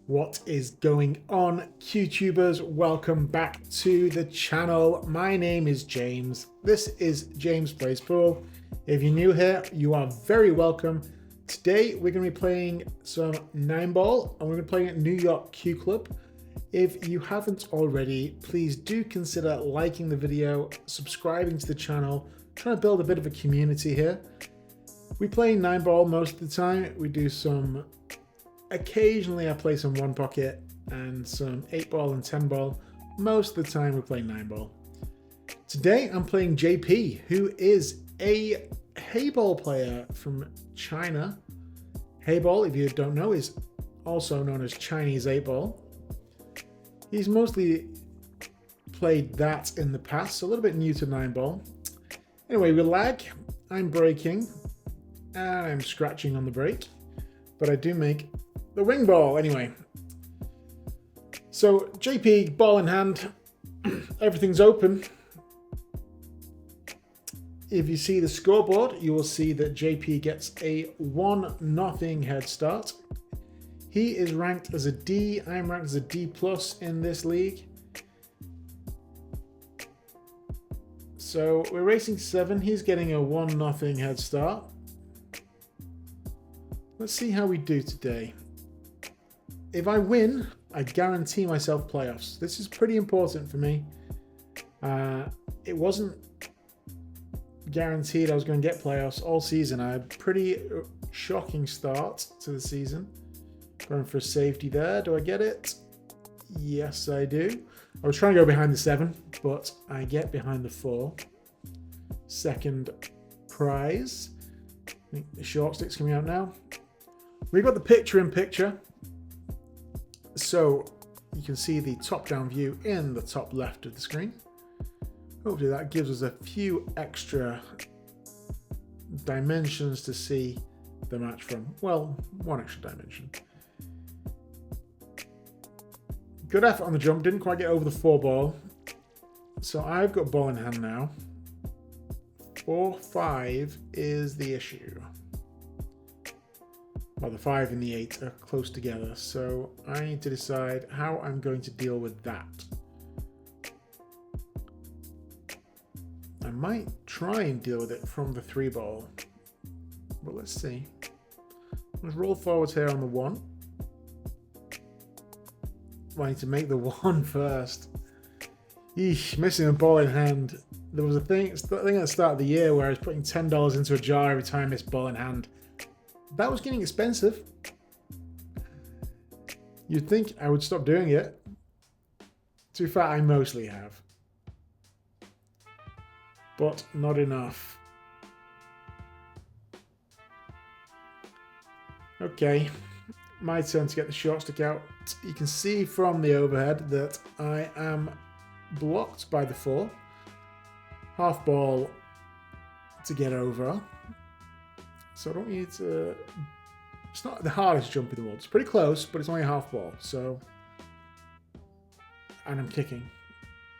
What is going on, QTubers? Welcome back to the channel. My name is James. This is James Plays Pool. If you're new here, you are very welcome. Today we're going to be playing some 9-ball and we're going to be playing at New York Q Club. If you haven't already, please do consider liking the video, subscribing to the channel, trying to build a bit of a community here. We play 9-ball most of the time. We do some... Occasionally I play some 1-pocket and some 8-ball and 10-ball. Most of the time we play 9-ball. Today I'm playing JP, who is a Heyball player from China. Heyball, if you don't know, is also known as Chinese 8-ball. He's mostly played that in the past, so a little bit new to 9-ball. Anyway, we lag, I'm braking, and I'm scratching on the brake, but I do make the wing ball anyway. So JP, ball in hand, everything's open. If you see the scoreboard, you will see that JP gets a 1-0 head start. He is ranked as a D. I'm ranked as a D+ in this league. So we're racing 7. He's getting a 1-0 head start. Let's see how we do today. If I win, I guarantee myself playoffs. This is pretty important for me. It wasn't guaranteed I was going to get playoffs all season. I had a pretty shocking start to the season. Going for a safety there. Do I get it? Yes, I do. I was trying to go behind the 7, but I get behind the 4. Second prize. I think the short stick's coming out now. We've got the picture-in-picture. So you can see the top-down view in the top left of the screen. Hopefully that gives us a few extra dimensions to see the match from. Well, one extra dimension. Good effort on the jump. Didn't quite get over the 4-ball. So I've got ball in hand now. 4-5 is the issue. Well, the 5 and the 8 are close together, so I need to decide how I'm going to deal with that. I might try and deal with it from the 3-ball, but let's see. Let's roll forwards here on the 1. I need to make the 1 first. Eesh, missing a ball in hand. There was a thing at the start of the year where I was putting $10 into a jar every time I missed ball in hand. That was getting expensive. You'd think I would stop doing it. To be fair, I mostly have. But not enough. Okay, my turn to get the short stick out. You can see from the overhead that I am blocked by the 4. Half ball to get over. So I don't need to... It's not the hardest jump in the world. It's pretty close, but it's only a half ball. So... And I'm kicking.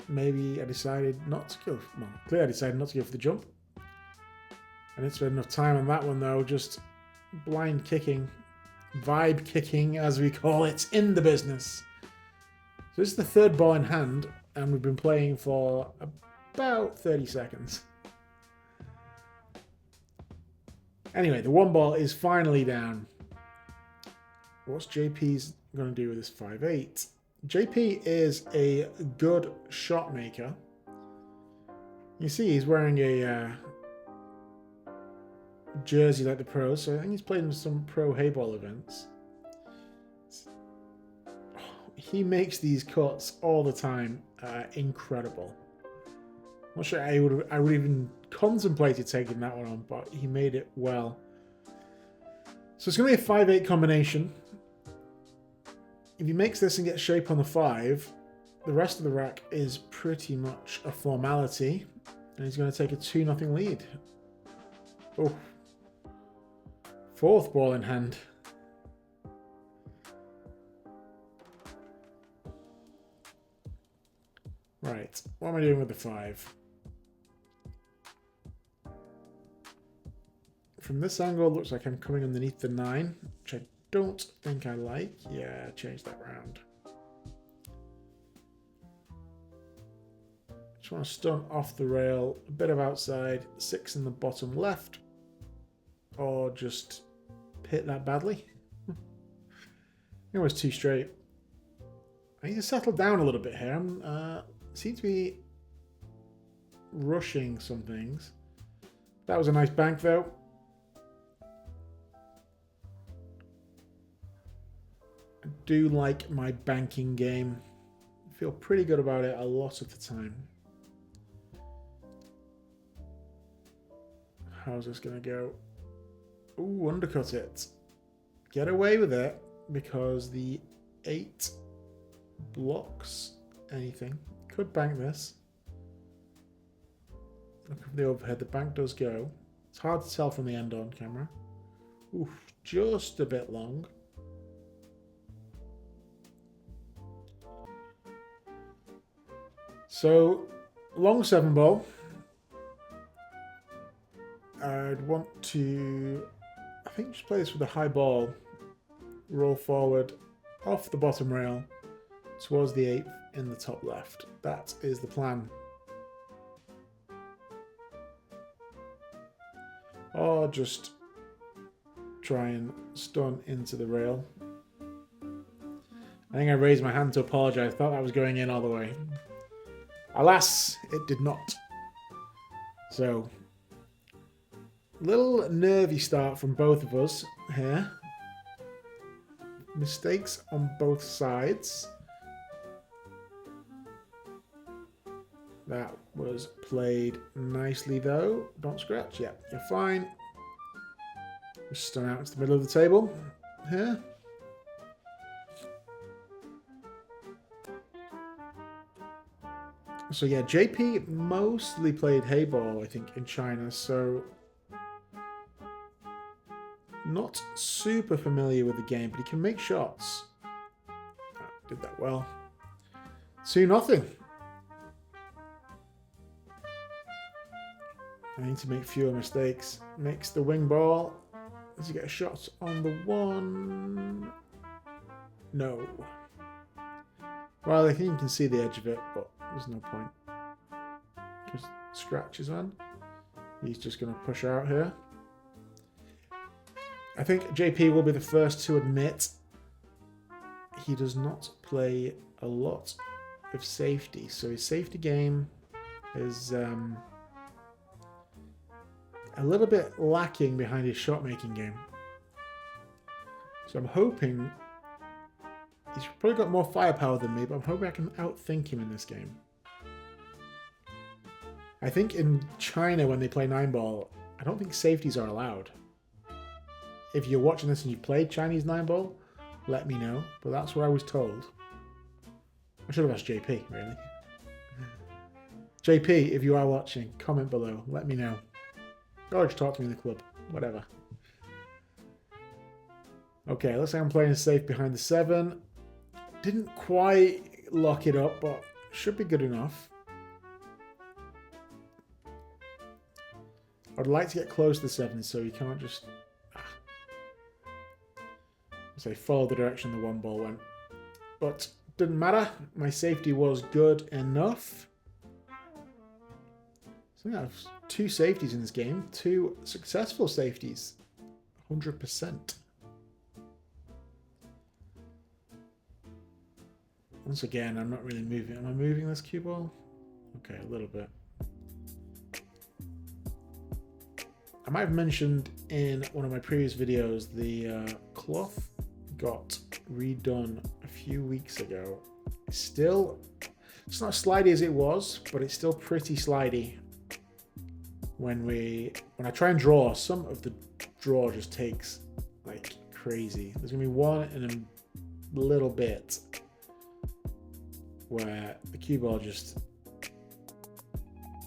Maybe I decided not to go... Well, clearly I decided not to go for the jump. I didn't spend enough time on that one, though. Just blind kicking. Vibe kicking, as we call it, in the business. So this is the 3rd ball in hand, and we've been playing for about 30 seconds. Anyway, the 1-ball is finally down. What's JP's going to do with this 5-8? JP is a good shot maker. You see he's wearing a jersey like the pros, so I think he's played in some pro Heyball events. He makes these cuts all the time. Incredible. I'm not sure I would even contemplated taking that one on, but he made it well. So it's going to be a 5-8 combination. If he makes this and gets shape on the 5, the rest of the rack is pretty much a formality, and he's going to take a 2-0 lead. Oh, 4th ball in hand. Right, what am I doing with the 5? From this angle, it looks like I'm coming underneath the 9, which I don't think I like. Yeah, change that round. Just want to stun off the rail, a bit of outside, 6 in the bottom left, or just hit that badly. It was too straight. I need to settle down a little bit here. I seem to be rushing some things. That was a nice bank though. I do like my banking game. I feel pretty good about it a lot of the time. How's this going to go? Ooh, undercut it. Get away with it because the 8 blocks anything. Could bank this. Look at the overhead. The bank does go. It's hard to tell from the end on camera. Oof, just a bit long. So, long 7 ball. I'd want to, I think, just play this with a high ball. Roll forward off the bottom rail towards the 8th in the top left. That is the plan. Or just try and stun into the rail. I think I raised my hand to apologise. I thought that was going in all the way. Alas, it did not. So, little nervy start from both of us here. Mistakes on both sides. That was played nicely though. Don't scratch. Yeah, you're fine. Just stun out to the middle of the table here. So yeah, JP mostly played Heyball, I think, in China, so not super familiar with the game, but he can make shots. Oh, did that well. 2-0. I need to make fewer mistakes. Makes the wing ball. Does he get a shot on the 1? No. Well, I think you can see the edge of it, but there's no point. Just scratches on. He's just going to push out here. I think JP will be the first to admit he does not play a lot of safety. So his safety game is a little bit lacking behind his shot-making game. So I'm hoping... He's probably got more firepower than me, but I'm hoping I can outthink him in this game. I think in China, when they play 9-ball, I don't think safeties are allowed. If you're watching this and you played Chinese 9-ball, let me know. But that's what I was told. I should have asked JP, really. JP, if you are watching, comment below. Let me know. Or just talk to me in the club. Whatever. Okay, looks like I'm playing safe behind the 7. Didn't quite lock it up, but should be good enough. I'd like to get close to the 7, so you can't just... say follow the direction the 1 ball went. But didn't matter. My safety was good enough. So I have 2 safeties in this game. 2 successful safeties. 100%. Once again, I'm not really moving. Am I moving this cue ball? Okay, a little bit. I might have mentioned in one of my previous videos the cloth got redone a few weeks ago. It's not as slidey as it was, but it's still pretty slidey. When I try and draw, some of the draw just takes like crazy. There's gonna be one in a little bit where the cue ball just,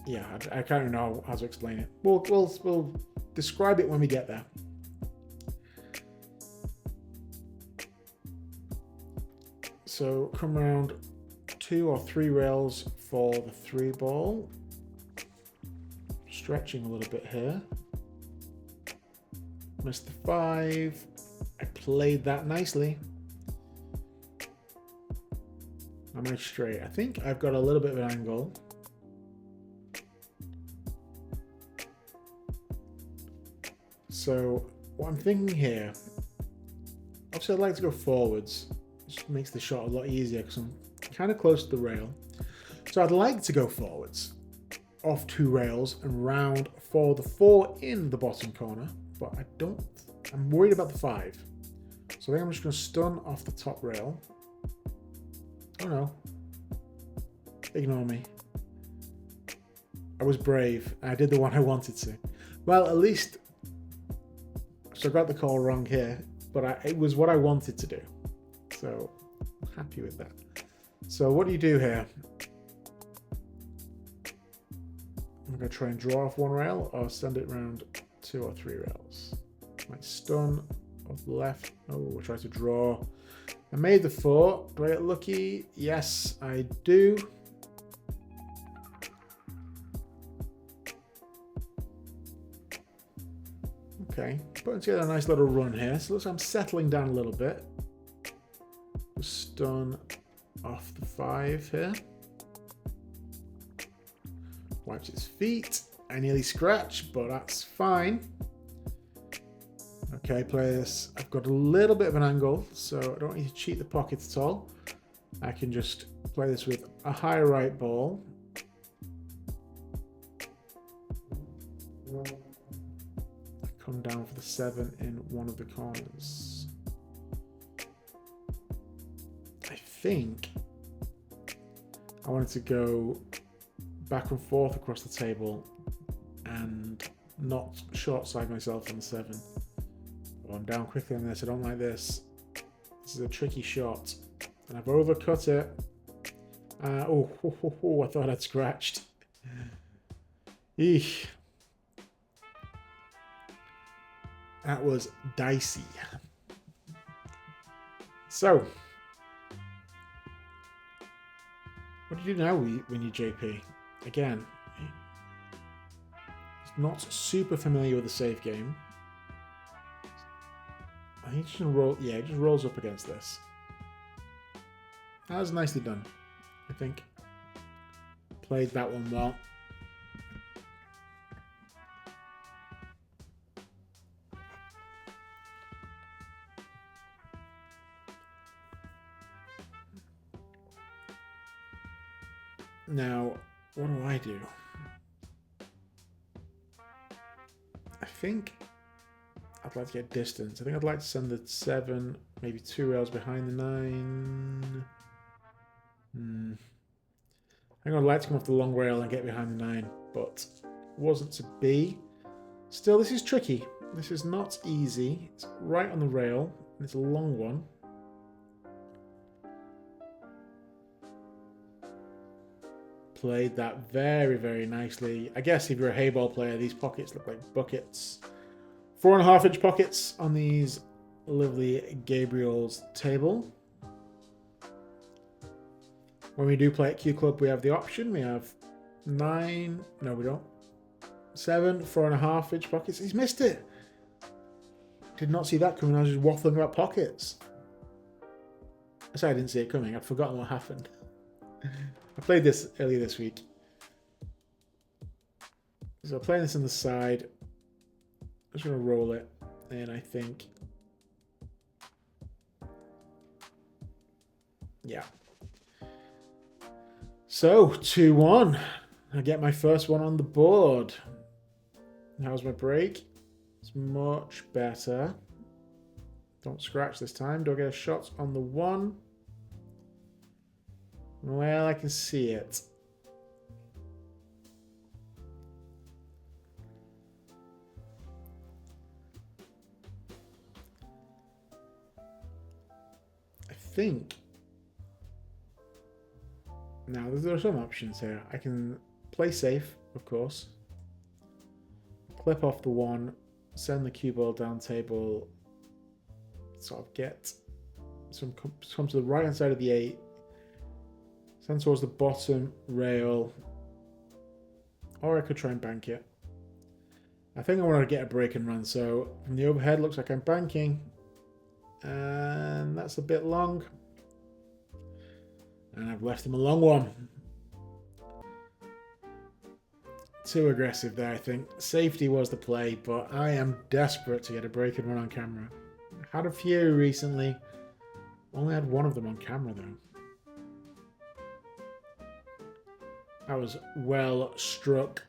yeah, I can't even know how to explain it. We'll describe it when we get there. So come around 2 or 3 rails for the 3 ball. Stretching a little bit here. Missed the 5. I Played that nicely. Am I straight? I think I've got a little bit of an angle. So what I'm thinking here, obviously I'd like to go forwards. It just makes the shot a lot easier because I'm kind of close to the rail. So I'd like to go forwards, off 2 rails and round for the 4 in the bottom corner, but I don't, I'm worried about the 5. So I think I'm just going to stun off the top rail. Oh no. Ignore me. I was brave. I did the one I wanted to. Well, at least, so I got the call wrong here, but it was what I wanted to do. So I'm happy with that. So what do you do here? I'm going to try and draw off 1 rail or send it around 2 or 3 rails. Might stun off the left. Oh, we'll try to draw. I made the 4. Do I get lucky? Yes, I do. Okay, putting together a nice little run here. So looks like I'm settling down a little bit. Stun off the 5 here. Wipes his feet. I nearly scratch, but that's fine. Okay, play this. I've got a little bit of an angle, so I don't need to cheat the pocket at all. I can just play this with a high right ball. Come down for the 7 in one of the corners. I think I wanted to go back and forth across the table and not short side myself on the 7. Oh, I'm down quickly on this. I don't like this. This is a tricky shot. And I've overcut it. I thought I'd scratched. Eesh. That was dicey. So, what do you do now when you JP? Again, not super familiar with the save game. I think just roll. Yeah, it just rolls up against this. That was nicely done, I think. Played that one well. Now, what do I do? I think I'd like to get distance. I think I'd like to send the 7, maybe 2 rails behind the 9. I think I'd like to come off the long rail and get behind the 9, but wasn't to be. Still, this is tricky. This is not easy. It's right on the rail, and it's a long one. Played that very, very nicely. I guess if you're a Heyball player, these pockets look like buckets. 4.5-inch pockets on these lovely Gabriel's table. When we do play at Q Club, we have the option. We have 9, no we don't. 7 4.5-inch pockets. He's missed it. Did not see that coming. I was just waffling about pockets. I say I didn't see it coming. I'd forgotten what happened. I played this earlier this week. So I'm playing this on the side. I'm just going to roll it. And I think... yeah. So, 2-1. I get my first one on the board. How's my break? It's much better. Don't scratch this time. Do I get a shot on the 1? Well, I can see it. I think... now, there are some options here. I can play safe, of course. Clip off the 1, send the cue ball down table, sort of get some, come to the right hand side of the 8, send towards the bottom rail, or I could try and bank it. I think I want to get a break and run, so from the overhead, looks like I'm banking. And that's a bit long. And I've left him a long one. Too aggressive there, I think. Safety was the play, but I am desperate to get a break and run on camera. I had a few recently. Only had one of them on camera, though. That was well struck.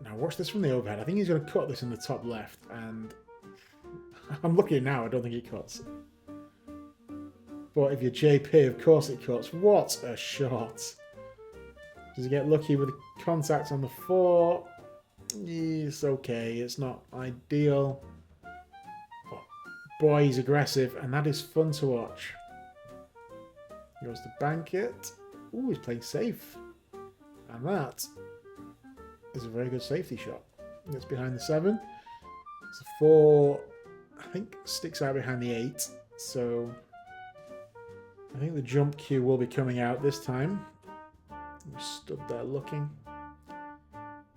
Now watch this from the overhead. I think he's going to cut this in the top left, and I'm looking now, I don't think he cuts. But if you're JP, of course it cuts. What a shot. Does he get lucky with the contact on the 4? It's okay, it's not ideal. But boy, he's aggressive, and that is fun to watch. Goes to bank it. Ooh, he's playing safe. And that is a very good safety shot. Gets behind the 7. It's a 4, I think, sticks out behind the 8. So I think the jump cue will be coming out this time. We stood there looking.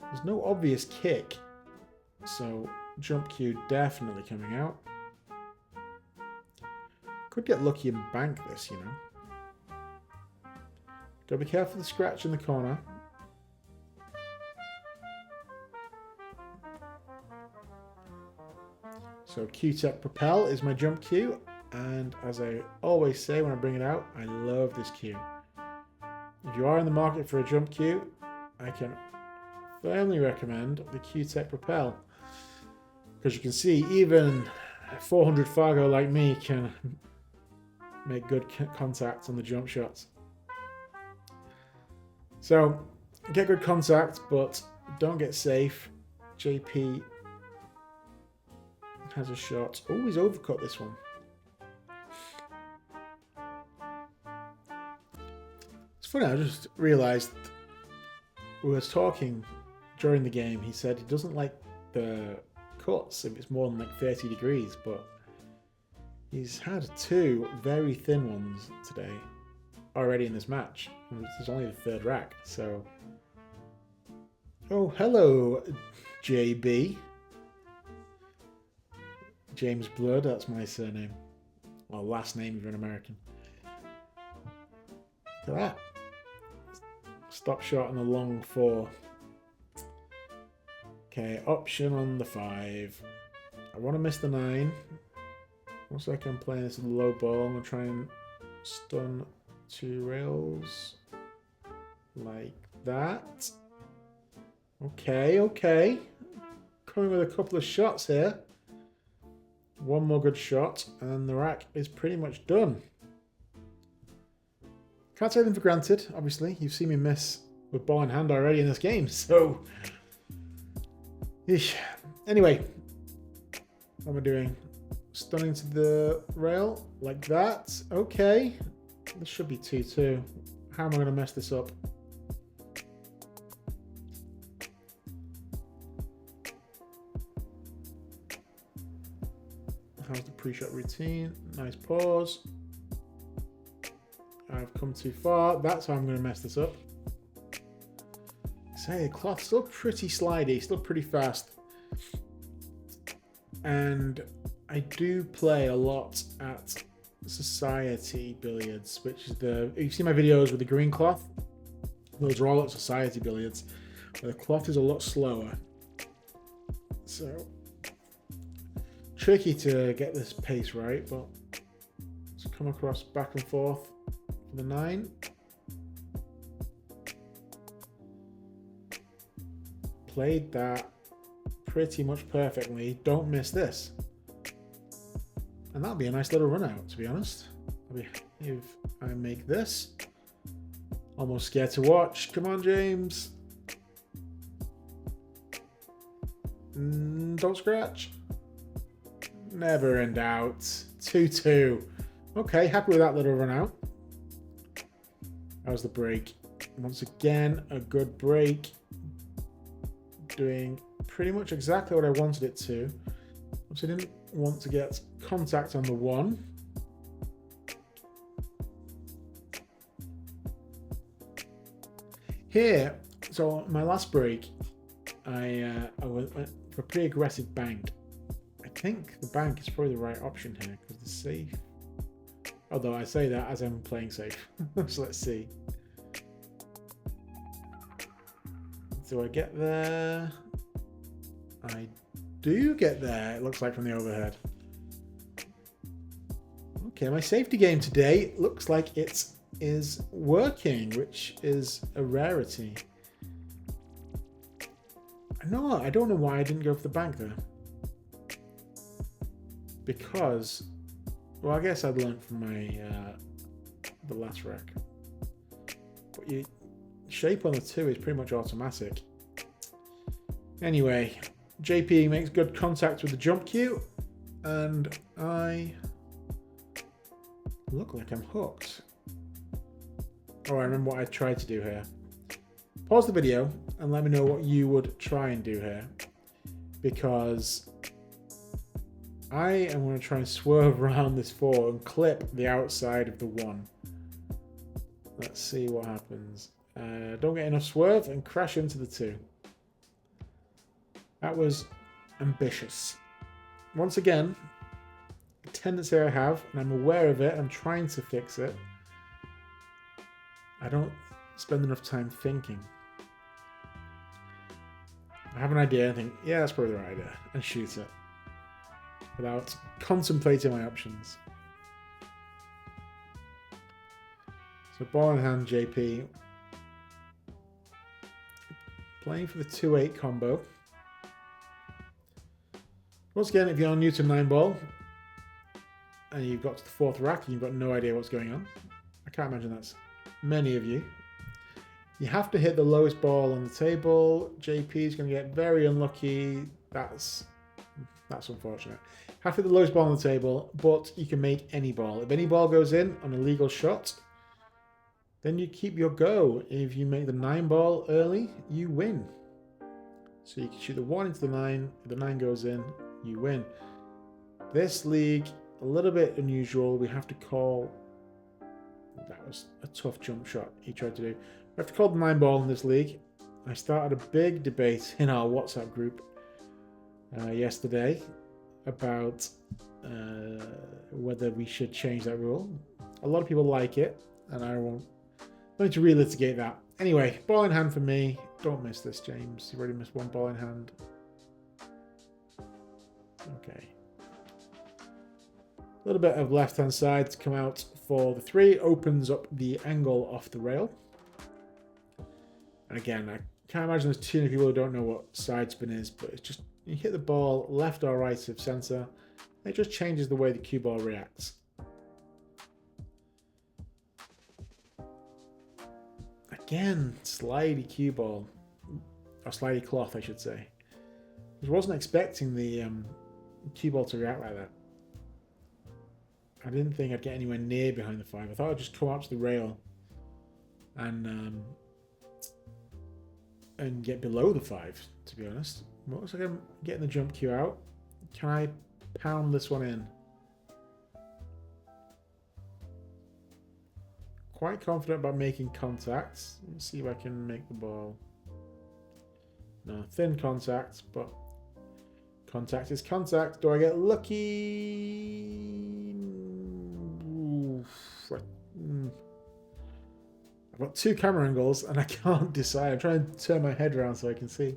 There's no obvious kick, so jump cue definitely coming out. Could get lucky and bank this, you know. Gotta be careful of the scratch in the corner. So Q-Tech Propel is my jump cue, and as I always say when I bring it out, I love this cue. If you are in the market for a jump cue, I can firmly recommend the Q-Tech Propel. Because you can see, even a 400 Fargo like me can make good contact on the jump shots. So, get good contact, but don't get safe. JP has a shot. Oh, he's overcut this one. It's funny, I just realised we were talking during the game. He said he doesn't like the cuts if it's more than like 30 degrees, but he's had 2 very thin ones today already in this match. This is only the 3rd rack, so... Oh, hello, JB. James Blood, that's my surname. Or last name if you're an American. Look at that. Stop shot on the long 4. Okay, option on the 5. I want to miss the 9. Looks like I'm playing this low ball. I'm going to try and stun 2 rails. Like that. Okay, okay. Coming with a couple of shots here. One more good shot, and the rack is pretty much done. Can't take them for granted, obviously. You've seen me miss with ball in hand already in this game, so... Eesh. Anyway, what am I doing? Stunning to the rail, like that. Okay. This should be 2-2. How am I going to mess this up? How's the pre-shot routine? Nice pause. I've come too far. That's how I'm going to mess this up. Say, the cloth's still pretty slidey, still pretty fast. And I do play a lot at Society Billiards, which is the... You've seen my videos with the green cloth? Those are all at Society Billiards, where the cloth is a lot slower. So... tricky to get this pace right, but let's come across back and forth for the 9. Played that pretty much perfectly. Don't miss this. And that'll be a nice little run out, to be honest. If I make this. Almost scared to watch. Come on, James. Don't scratch. Never in doubt. 2-2. Okay, happy with that little run out. That was the break. Once again, a good break. Doing pretty much exactly what I wanted it to. Which I didn't want to get contact on the 1. Here, so my last break, I went for a pretty aggressive bank. I think the bank is probably the right option here because the safe. Although I say that as I'm playing safe. So let's see. Do I get there? I do get there, it looks like from the overhead. Okay, my safety game today looks like it is working, which is a rarity. No, I don't know why I didn't go for the bank there. Because, well, I guess I'd learned from my the last wreck. But you shape on the 2 is pretty much automatic. Anyway, JP makes good contact with the jump cue, and I look like I'm hooked. Oh, I remember what I tried to do here. Pause the video and let me know what you would try and do here, because I am going to try and swerve around this 4 and clip the outside of the 1. Let's see what happens. Don't get enough swerve and crash into the 2. That was ambitious. Once again, a tendency I have, and I'm aware of it, I'm trying to fix it. I don't spend enough time thinking. I have an idea and think, yeah, that's probably the right idea, and shoot it without contemplating my options. So ball in hand, JP. Playing for the 2-8 combo. Once again, if you're new to 9-ball and you've got to the 4th rack and you've got no idea what's going on, I can't imagine that's many of you. You have to hit the lowest ball on the table. JP is going to get very unlucky. That's unfortunate. Have to hit the lowest ball on the table, but you can make any ball. If any ball goes in on a legal shot, then you keep your go. If you make the 9-ball early, you win. So you can shoot the 1 into the 9. If the 9 goes in, you win. This league, a little bit unusual. We have to call... That was a tough jump shot he tried to do. We have to call the 9-ball in this league. I started a big debate in our WhatsApp group yesterday about whether we should change that rule. A lot of people like it, and I won't need to relitigate that. Anyway, ball in hand for me. Don't miss this, James. You've already missed 1 ball in hand. Okay. A little bit of left-hand side to come out for the 3. Opens up the angle off the rail. And again, I can't imagine there's too many people who don't know what side spin is, but it's just you hit the ball left or right of center. It just changes the way the cue ball reacts. Again, slidey cue ball. Or slidey cloth, I should say. I wasn't expecting the cue ball to react like that. I didn't think I'd get anywhere near behind the 5. I thought I'd just come out to the rail and get below the 5, to be honest. It looks like I'm getting the jump cue out. Can I pound this one in? Quite confident about making contacts. Let's see if I can make the ball. No, thin contact, but contact is contact. Do I get lucky? Oof. I've got 2 camera angles and I can't decide. I'm trying to turn my head around so I can see.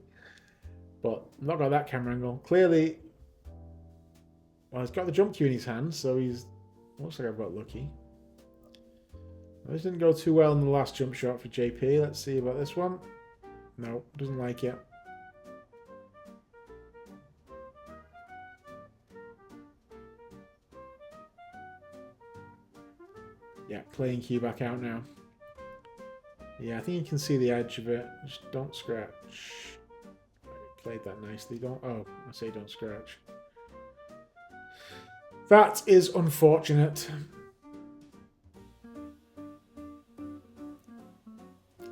But I've not got that camera angle. Clearly, well, he's got the jump cue in his hand, so he's... Looks like I've got lucky. This didn't go too well in the last jump shot for JP. Let's see about this one. No, doesn't like it. Yeah, playing cue back out now. Yeah, I think you can see the edge of it. Just don't scratch. Played that nicely. Don't. Oh, I say don't scratch. That is unfortunate.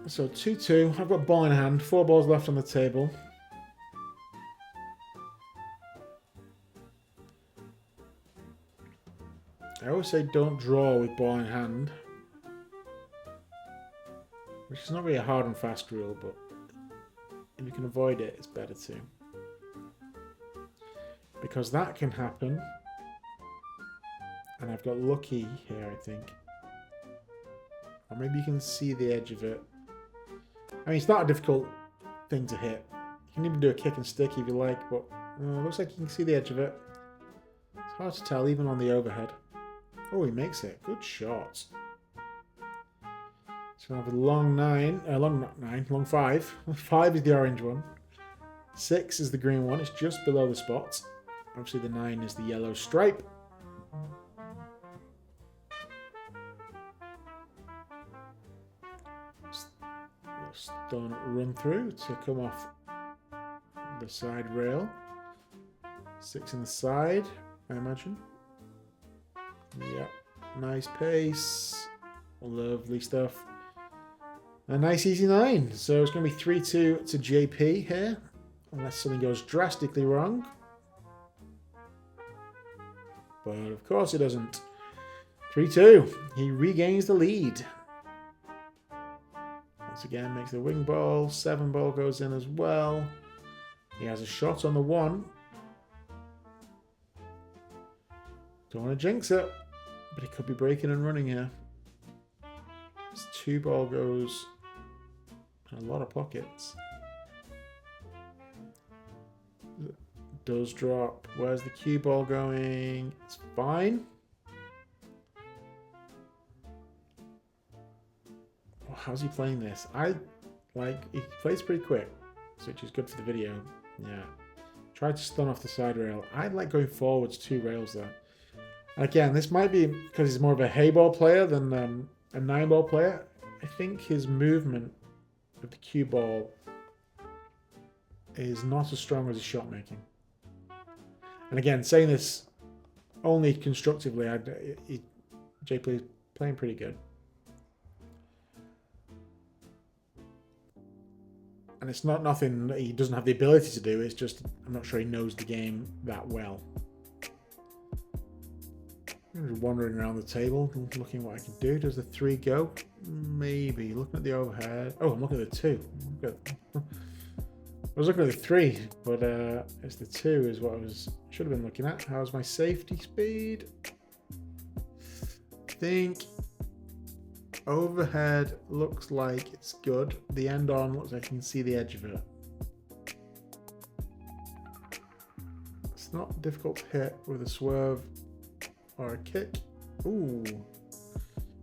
So 2-2. I've got ball in hand. 4 balls left on the table. I always say don't draw with ball in hand, which is not really a hard and fast rule, but if you can avoid it, it's better to. because that can happen. And I've got lucky here, I think. Or maybe you can see the edge of it. I mean, it's not a difficult thing to hit. You can even do a kick and stick if you like, but it looks like you can see the edge of it. It's hard to tell even on the overhead. Oh, he makes it. Good shot. So I have a long long 5. 5 is the orange one. 6 is the green one. It's just below the spot. Obviously the 9 is the yellow stripe. Stone run through to come off the side rail. 6 in the side, I imagine. Yeah, nice pace. Lovely stuff. A nice easy 9. So it's going to be 3-2 to JP here, unless something goes drastically wrong. But of course it doesn't. 3-2. He regains the lead. Once again, makes the wing ball. 7 ball goes in as well. He has a shot on the 1. Don't want to jinx it, but he could be breaking and running here. This 2 ball goes in a lot of pockets. Does drop. Where's the cue ball going? It's fine. Oh, how's he playing this? He plays pretty quick, which is good for the video. Yeah. Tried to stun off the side rail. I like going forwards 2 rails there. And again, this might be because he's more of a Heyball player than a 9-ball player. I think his movement with the cue ball is not as strong as his shot making. And again, saying this only constructively, JP is playing pretty good. And it's not nothing that he doesn't have the ability to do, it's just I'm not sure he knows the game that well. I'm just wandering around the table, looking what I can do. Does the 3 go? Maybe. Looking at the overhead. Oh, I'm looking at the 2. I was looking at the 3, but it's the 2 is what I should have been looking at. How's my safety speed? I think overhead looks like it's good. The end on looks like I can see the edge of it. It's not difficult to hit with a swerve or a kick. Ooh.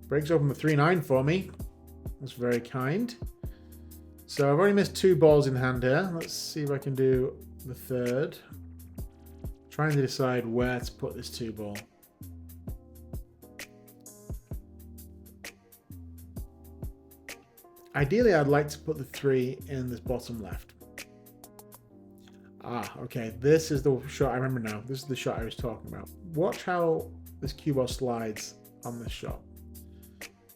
Breaks open the 3-9 for me. That's very kind. So I've already missed 2 balls in hand here. Let's see if I can do the 3rd. Trying to decide where to put this 2 ball. Ideally, I'd like to put the 3 in this bottom left. Ah, okay. This is the shot I remember now. This is the shot I was talking about. Watch how this cue ball slides on this shot.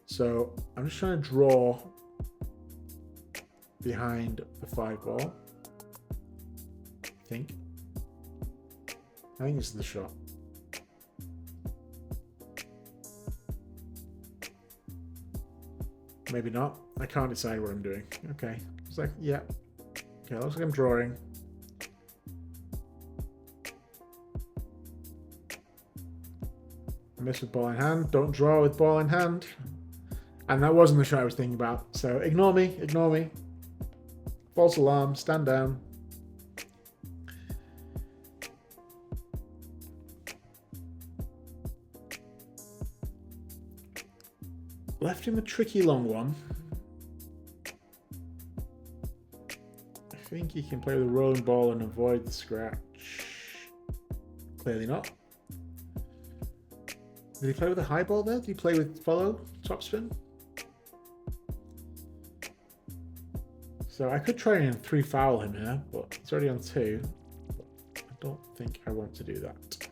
So I'm just trying to draw behind the 5 ball. I think this is the shot. Maybe not. I can't decide what I'm doing. Okay. It's like, yeah. Okay, looks like I'm drawing. Miss with ball in hand. Don't draw with ball in hand. And that wasn't the shot I was thinking about. So ignore me. Ignore me. False alarm. Stand down. Left him a tricky long one. I think he can play with a rolling ball and avoid the scratch. Clearly not. Did he play with a high ball there? Did he play with follow topspin? So I could try and 3 foul him here, but it's already on 2. I don't think I want to do that.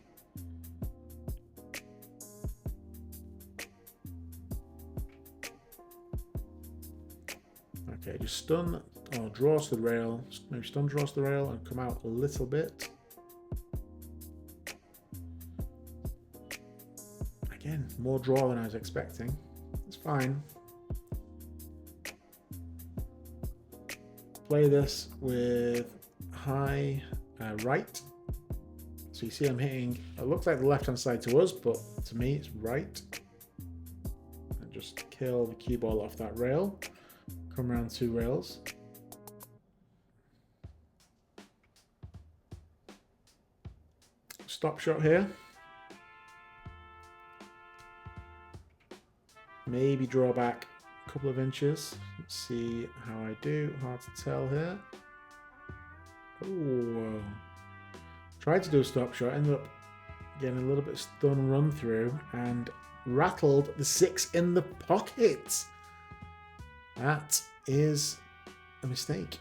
Okay, just stun or draw to the rail. Maybe stun draws to the rail and come out a little bit. Again, more draw than I was expecting. It's fine. Play this with high right. So you see I'm hitting, it looks like the left-hand side to us, but to me it's right. And just kill the cue ball off that rail. Come around 2 rails. Stop shot here. Maybe draw back a couple of inches. Let's see how I do. Hard to tell here. Oh, tried to do a stop shot, ended up getting a little bit stun run through and rattled the 6 in the pocket. That is a mistake.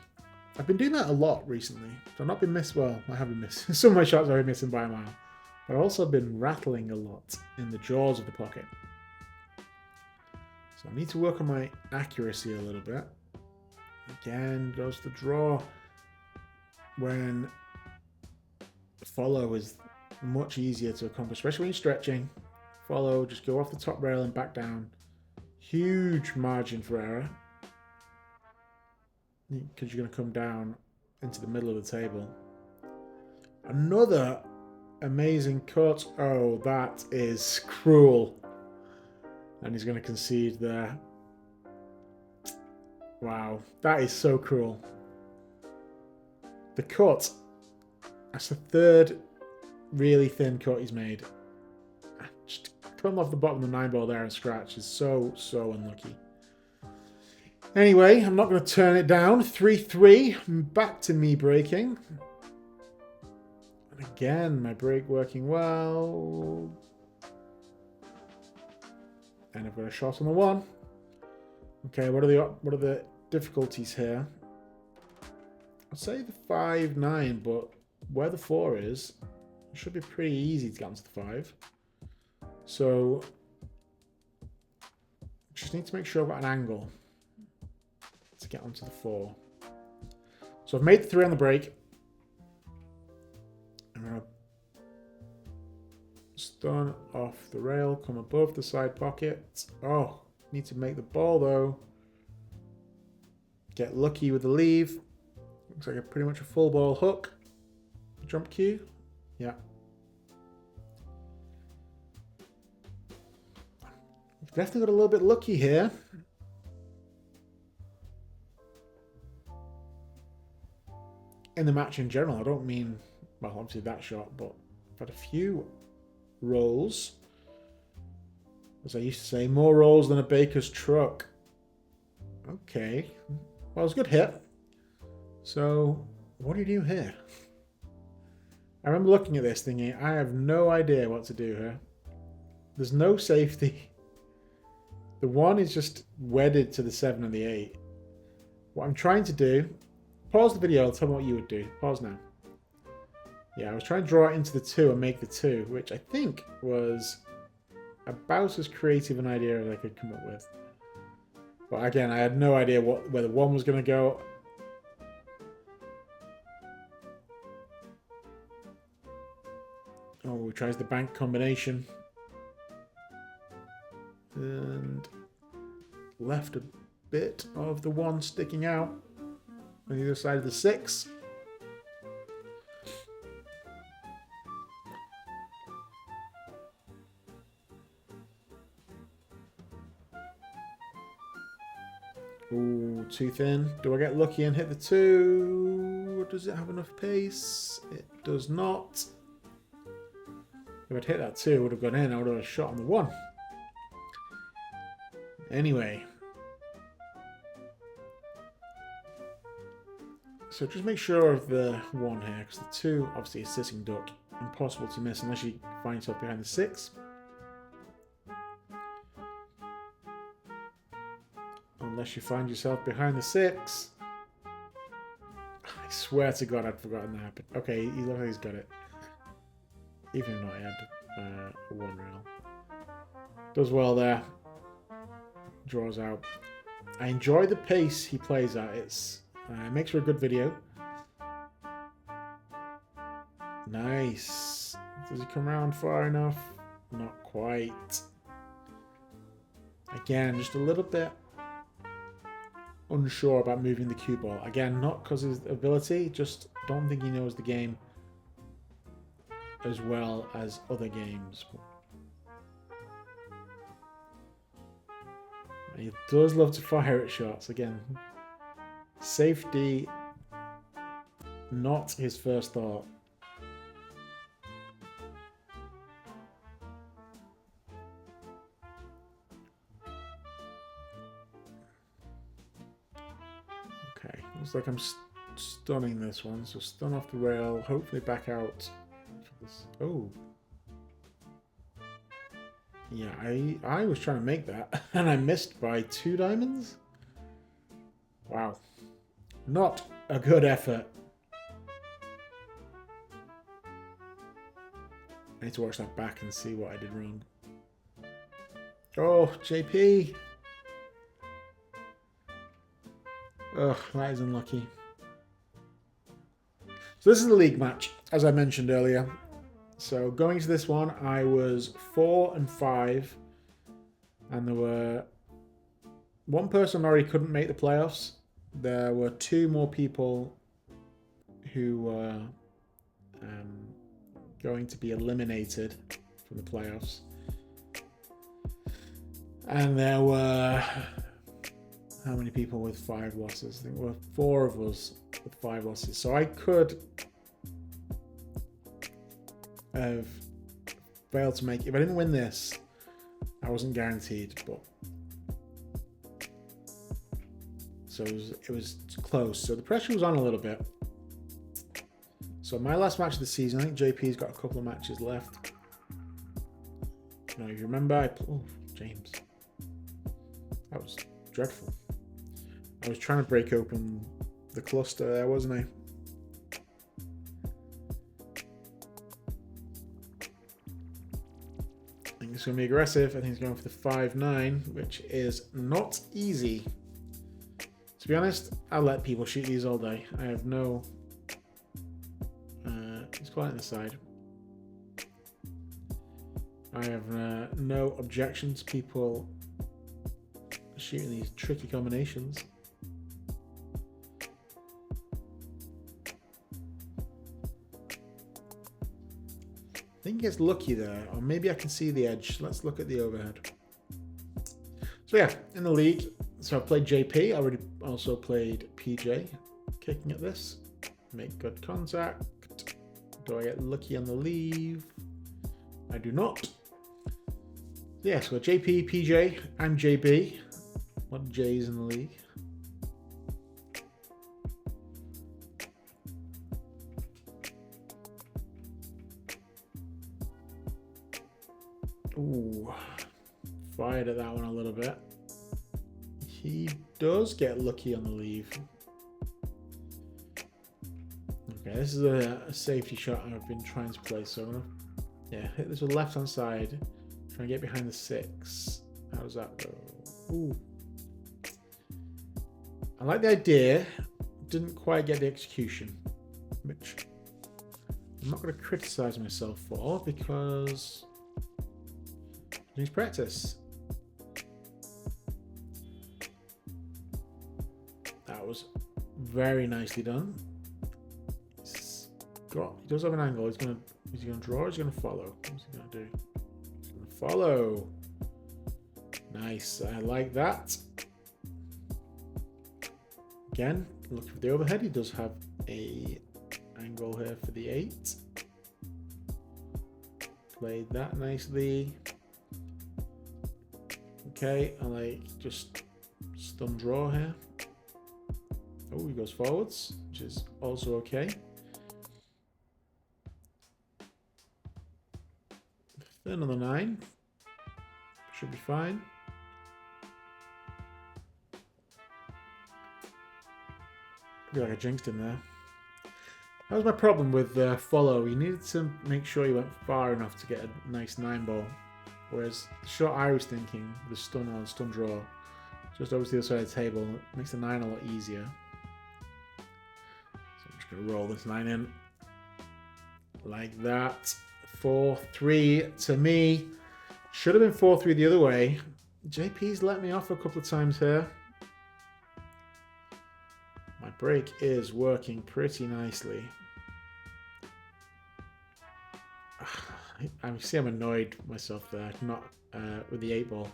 I've been doing that a lot recently. I've not been missed. Well, I have been missing. Some of my shots I've been missing by a mile. But I've also been rattling a lot in the jaws of the pocket. So I need to work on my accuracy a little bit. Again, goes the draw. When follow is much easier to accomplish, especially when you're stretching. Follow, just go off the top rail and back down. Huge margin for error. Because you're going to come down into the middle of the table. Another amazing cut. Oh, that is cruel. And he's going to concede there. Wow, that is so cruel. The cut, that's the 3rd really thin cut he's made. Just come off the bottom of the 9 ball there and scratch is so unlucky. Anyway, I'm not going to turn it down. 3-3, back to me breaking. And again, my break working well. And I've got a shot on the 1. Okay, what are the difficulties here? I'd say the 5-9, but where the 4 is, it should be pretty easy to get onto the 5. So, just need to make sure I've got an angle to get onto the 4. So I've made the 3 on the break. I'm going to stun off the rail, come above the side pocket. Oh, need to make the ball though. Get lucky with the leave. Looks like a pretty much a full ball hook. Jump cue. Yeah. Definitely got a little bit lucky here. In the match in general, I don't mean, well, obviously that shot, but I've had a few rolls. As I used to say, more rolls than a baker's truck. Okay. Well, it was a good hit. So, what do you do here? I remember looking at this thinking, I have no idea what to do here. There's no safety. The 1 is just wedded to the 7 and the 8. What I'm trying to do, pause the video, tell me what you would do. Pause now. Yeah, I was trying to draw it into the 2 and make the 2, which I think was about as creative an idea as I could come up with. But again, I had no idea where the 1 was going to go. Oh, he tries the bank combination. And left a bit of the 1 sticking out on the other side of the 6. Ooh, too thin. Do I get lucky and hit the 2? Or does it have enough pace? It does not. If I'd hit that 2, it would have gone in. I would have had a shot on the 1. Anyway. So just make sure of the 1 here, because the 2 obviously is sitting duck. Impossible to miss unless you find yourself behind the 6. Unless you find yourself behind the 6. I swear to God I'd forgotten that happened. Okay, he looks like he's got it. Even if not, he had a 1 rail. Does well there. Draws out. I enjoy the pace he plays at. It makes for a good video. Nice. Does he come around far enough? Not quite. Again, just a little bit unsure about moving the cue ball. Again, not because of his ability, just don't think he knows the game as well as other games. He does love to fire at shots. Again, safety, not his first thought. Okay, looks like I'm stunning this one. So stun off the rail, hopefully back out. For this. Oh. Yeah, I was trying to make that, and I missed by 2 diamonds? Wow. Not a good effort. I need to watch that back and see what I did wrong. Oh, JP! Ugh, that is unlucky. So this is the league match, as I mentioned earlier. So going to this one, I was 4 and 5, and there were 1 person already couldn't make the playoffs. There were 2 more people who were going to be eliminated from the playoffs, and there were how many people with 5 losses? I think there were 4 of us with 5 losses. So I could have failed to make it. If I didn't win this, I wasn't guaranteed, but so it was close. So the pressure was on a little bit. So my last match of the season, I think JP's got a couple of matches left. Now, if you remember, oh, James, that was dreadful. I was trying to break open the cluster there, wasn't I? I think it's going to be aggressive. I think it's going for the 5-9, which is not easy. To be honest, I'll let people shoot these all day. I have no... He's quite on the side. I have no objection to people shooting these tricky combinations. I think he gets lucky there, or maybe I can see the edge. Let's look at the overhead. So yeah, in the league, so I played JP. I already also played PJ. Kicking at this, make good contact. Do I get lucky on the leave? I do not. Yeah, so JP, PJ, and JB. What J's in the league? Ooh, fired at that one a little bit. He does get lucky on the leave. Okay, this is a safety shot I've been trying to play. So I'm gonna, yeah, hit this with left hand side. Try and get behind the 6. How does that go? Ooh. I like the idea. Didn't quite get the execution, which I'm not going to criticize myself for because I need practice. That was very nicely done. He does have an angle. Is he gonna draw or is he gonna follow? What's he gonna do? He's gonna follow. Nice. I like that. Again, looking for the overhead. He does have a angle here for the 8. Played that nicely. Okay, I like just stun draw here. Oh, he goes forwards, which is also okay. Another 9. Should be fine. I feel like I jinxed him there. That was my problem with follow. You needed to make sure you went far enough to get a nice 9 ball. Whereas the shot I was thinking, the stun on stun draw, just over to the other side of the table, it makes the 9 a lot easier. So I'm just going to roll this 9 in. Like that. 4-3 to me. Should have been 4-3 the other way. JP's let me off a couple of times here. My break is working pretty nicely. I see I'm annoyed with myself there, not with the 8 ball.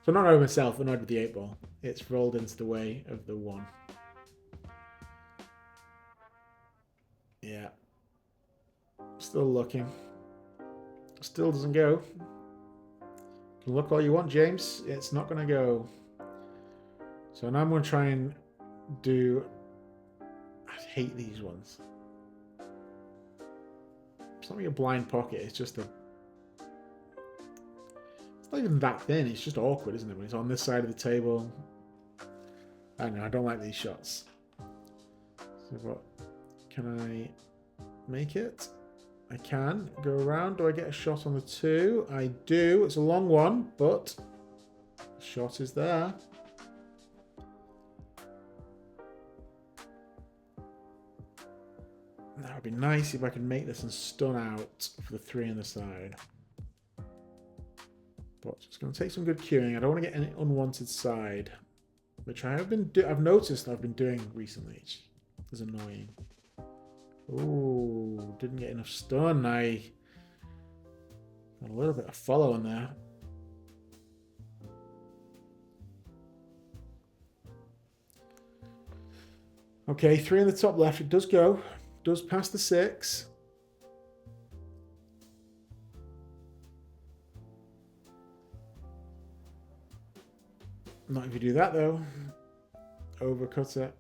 So I'm not annoyed with myself, annoyed with the 8 ball. It's rolled into the way of the 1. Yeah. Still looking. Still doesn't go. You can look all you want, James. It's not going to go. So now I'm going to try and do... I hate these ones. It's not really a blind pocket. It's just a... It's not even that thin. It's just awkward, isn't it? When it's on this side of the table. I don't know. I don't like these shots. So what... Can I make it? I can. Go around. Do I get a shot on the 2? I do. It's a long one, but the shot is there. That would be nice if I could make this and stun out for the 3 on the side. But it's going to take some good queuing. I don't want to get any unwanted side, which I have been. I've noticed I've been doing recently. It's annoying. Ooh, didn't get enough stun. I got a little bit of follow in there. Okay, 3 in the top left. It does go. Does pass the 6. Not if you do that though. Overcut it.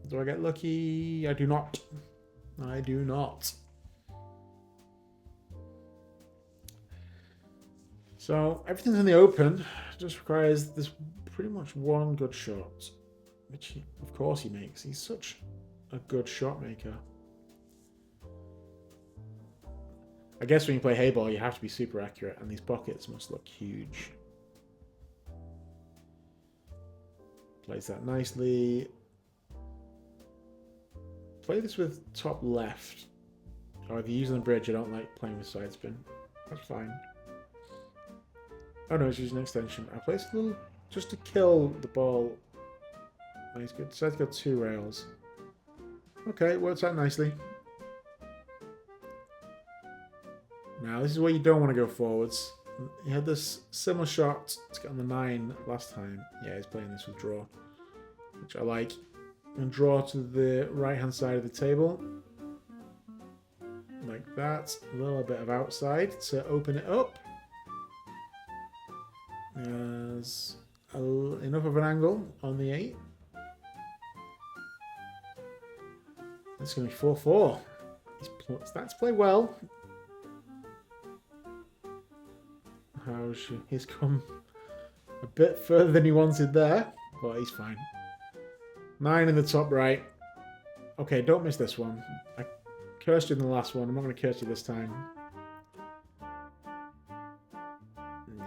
Do I get lucky? I do not. I do not. So everything's in the open. Just requires this pretty much one good shot, which of course he makes. He's such a good shot maker. I guess when you play Heyball, you have to be super accurate, and these pockets must look huge. Plays that nicely. Play this with top left. Or if you're using the bridge, I don't like playing with side spin. That's fine. Oh no, it's using an extension. I place a little just to kill the ball. Nice, good. So it's got 2 rails. Okay, it works out nicely. Now this is where you don't want to go forwards. He had this similar shot to get on the 9 last time. Yeah, he's playing this with draw, which I like. And draw to the right-hand side of the table. Like that. A little bit of outside to open it up. There's enough of an angle on the 8. It's going to be 4-4. He's starting to play well. He's come a bit further than he wanted there, but he's fine. 9 in the top right. Okay, don't miss this one. I cursed you in the last one. I'm not going to curse you this time.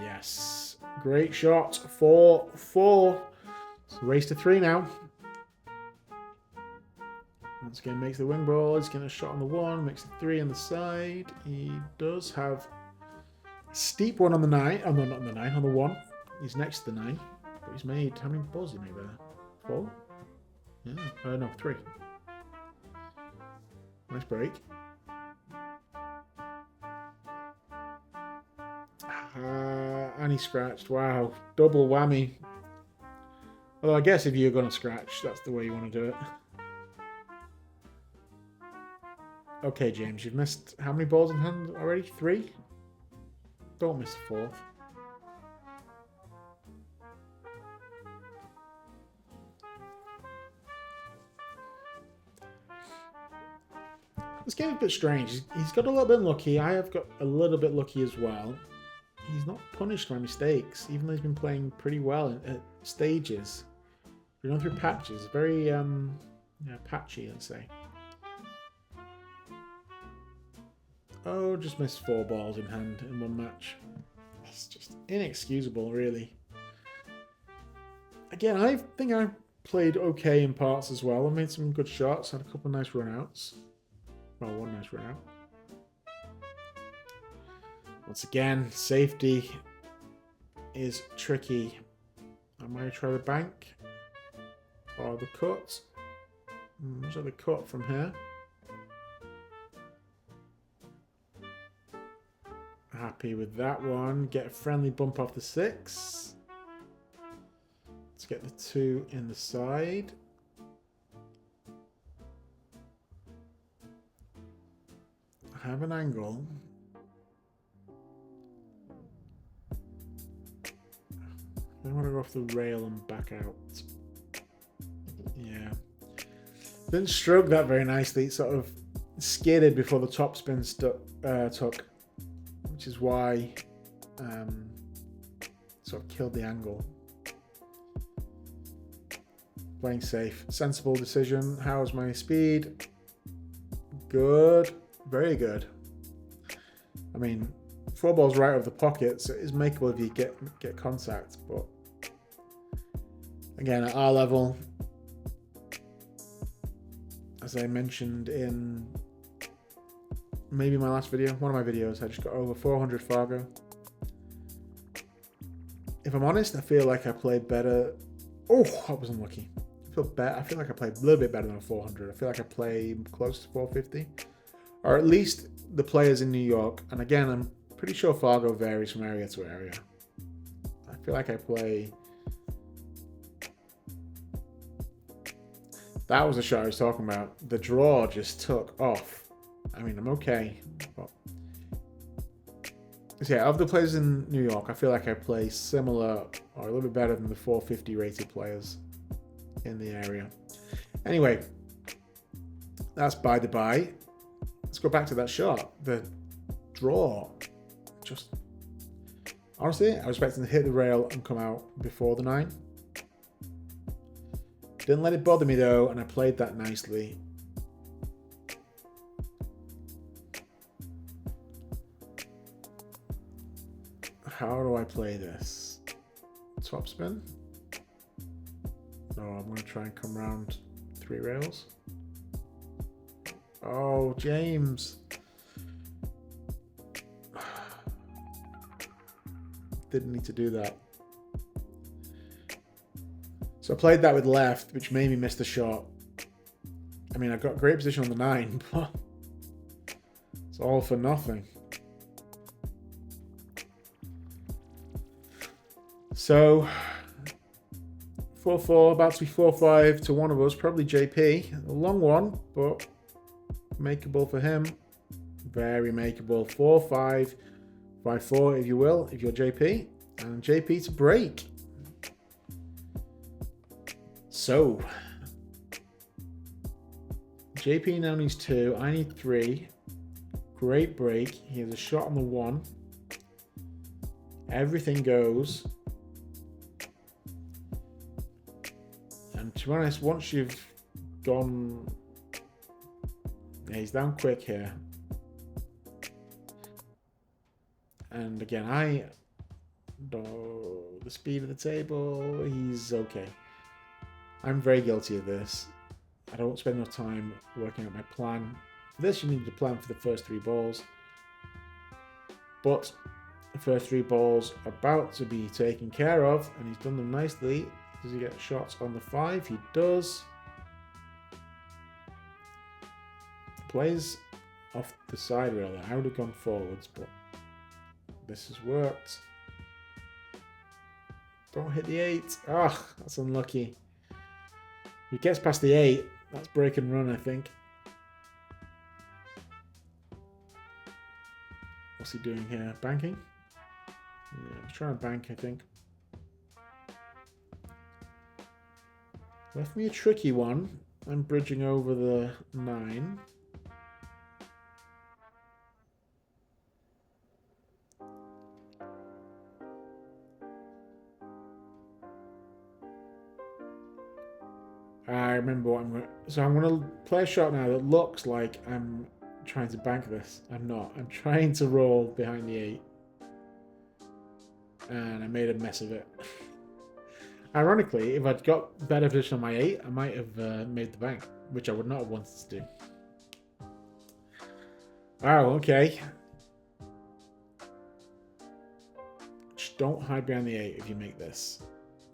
Yes. Great shot. 4-4. So race to 3 now. Once again, makes the wing ball. He's getting a shot on the 1. Makes the 3 on the side. He does have a steep one on the 9. Oh, no, not on the 9. On the 1. He's next to the 9. But he's made... How many balls did he make there? 4? Yeah. No, 3. Nice break. And he scratched. Wow. Double whammy. Although I guess if you're going to scratch, that's the way you want to do it. Okay, James, you've missed how many balls in hand already? 3? Don't miss the 4th. This game is a bit strange. He's got a little bit lucky. I have got a little bit lucky as well. He's not punished by mistakes, even though he's been playing pretty well at stages. We're going through patches. Very yeah, patchy, let's say. Oh, just missed 4 balls in hand in one match. That's just inexcusable, really. Again, I think I played okay in parts as well. I made some good shots, had a couple of nice run-outs. Well, one nice run-out. Once again, safety is tricky. I might try the bank or the cut. Let's have the cut from here. Happy with that one. Get a friendly bump off the 6. Let's get the 2 in the side. I have an angle. I want to go off the rail and back out. Yeah. Didn't stroke that very nicely. It sort of skidded before the top spin took, which is why sort of killed the angle. Playing safe. Sensible decision. How's my speed? Good. Very good. I mean, 4 balls right over the pocket, so it is makeable if you get contact, but again, at our level, as I mentioned in maybe my last video, one of my videos, I just got over 400 Fargo. If I'm honest, I feel like I played better. Oh, I was unlucky. I feel like I played a little bit better than a 400. I feel like I played close to 450, or at least the players in New York. And again, I'm pretty sure Fargo varies from area to area. I feel like I play. That was the shot I was talking about. The draw just took off. I mean, I'm okay. But so yeah, of the players in New York, I feel like I play similar or a little bit better than the 450 rated players in the area. Anyway, that's by the by. Let's go back to that shot. The draw, just honestly, I was expecting to hit the rail and come out before the 9. Didn't let it bother me though, and I played that nicely. How do I play this? Top spin? No, I'm going to try and come around 3 rails. Oh, James. Didn't need to do that. So I played that with left, which made me miss the shot. I mean, I got great position on the 9, but it's all for nothing. So 4-4, about to be 4-5 to one of us, probably JP. A long one, but makeable for him. Very makeable. 4-5, 5-4 if you will, if you're JP. And JP to break. So JP now needs 2. I need 3. Great break. He has a shot on the 1. Everything goes. And to be honest, once you've gone... Yeah, he's down quick here. And again, the speed of the table, he's okay. I'm very guilty of this. I don't spend enough time working out my plan. For this, you need to plan for the first 3 balls. But the first 3 balls are about to be taken care of, and he's done them nicely. Does he get shots on the 5? He does. Plays off the side rather. I would have gone forwards, but this has worked. Don't hit the 8. Ah, that's unlucky. If he gets past the 8, that's break and run, I think. What's he doing here? Banking? Yeah, he's trying to bank, I think. Left me a tricky one. I'm bridging over the 9. I remember what I'm going to... So I'm going to play a shot now that looks like I'm trying to bank this. I'm not. I'm trying to roll behind the 8. And I made a mess of it. Ironically, if I'd got better position on my 8, I might have made the bank, which I would not have wanted to do. Oh, okay. Just don't hide behind the 8 if you make this.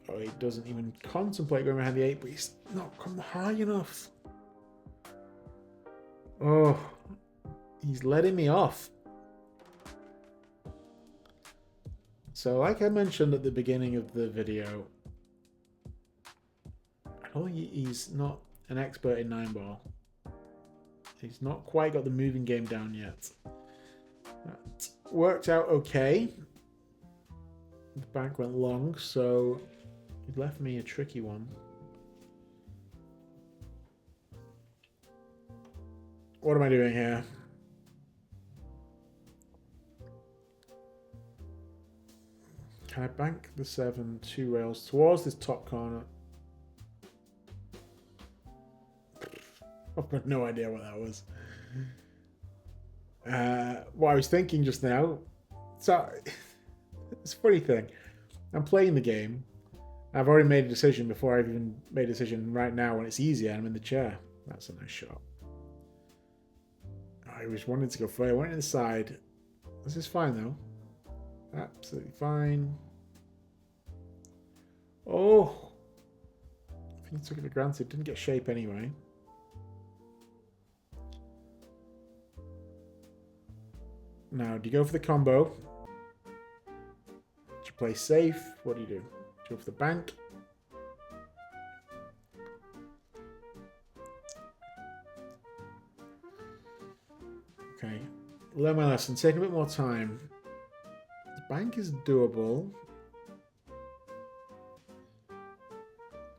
Oh, he doesn't even contemplate going behind the 8, but he's not come high enough. Oh, he's letting me off. So like I mentioned at the beginning of the video, I don't think he's not an expert in 9-ball. He's not quite got the moving game down yet. That worked out okay. The bank went long, so it left me a tricky one. What am I doing here? Can I bank the 7 2 rails towards this top corner? I've got no idea what that was. What I was thinking just now. So it's a funny thing. I'm playing the game. I've already made a decision before I've even made a decision right now when it's easier. I'm in the chair. That's a nice shot. I was wanting to go for it. I went inside. This is fine though. Absolutely fine. Oh. I think he took it for granted. Didn't get shape anyway. Now, do you go for the combo? Do you play safe? What do you do? Do you go for the bank? Okay. Learn my lesson. Take a bit more time. The bank is doable.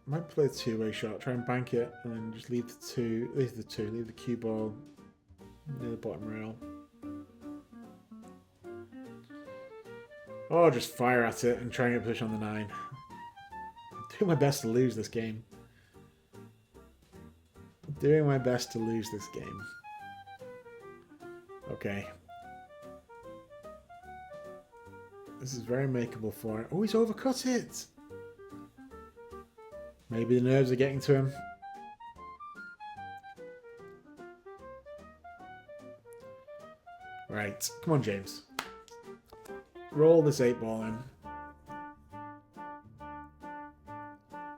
Might play a two-way shot. Try and bank it and then just leave the two. Leave the cue ball near the bottom rail. Or just fire at it and try and get a position on the 9. I'm doing my best to lose this game. I'm doing my best to lose this game. Okay. This is very makeable for it. Oh, he's overcut it! Maybe the nerves are getting to him. Right. Come on, James. Roll this 8-ball in.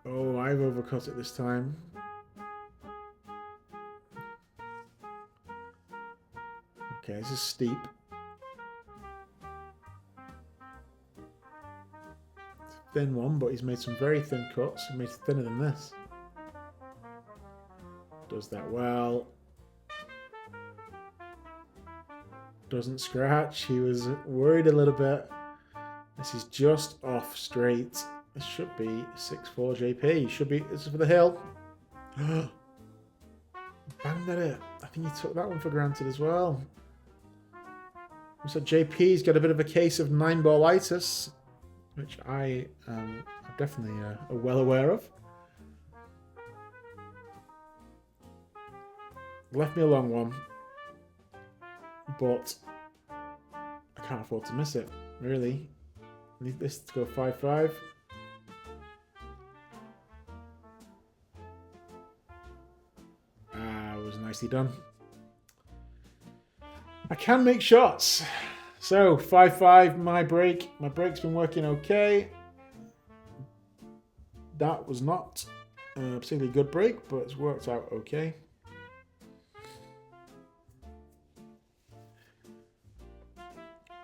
Oh, I've overcut it this time. Okay, this is steep. It's a thin one, but he's made some very thin cuts. He made it thinner than this. Does that well. Doesn't scratch. He was worried a little bit. This is just off straight. This should be 6-4 JP. Should be. This is for the hill. Banged at it. I think he took that one for granted as well. So JP's got a bit of a case of 9-ballitis, which I am definitely well aware of. Left me a long one. But I can't afford to miss it, really. I need this to go 5-5. Was nicely done. I can make shots. So 5-5, my break. My break's been working okay. That was not a particularly good break, but it's worked out okay.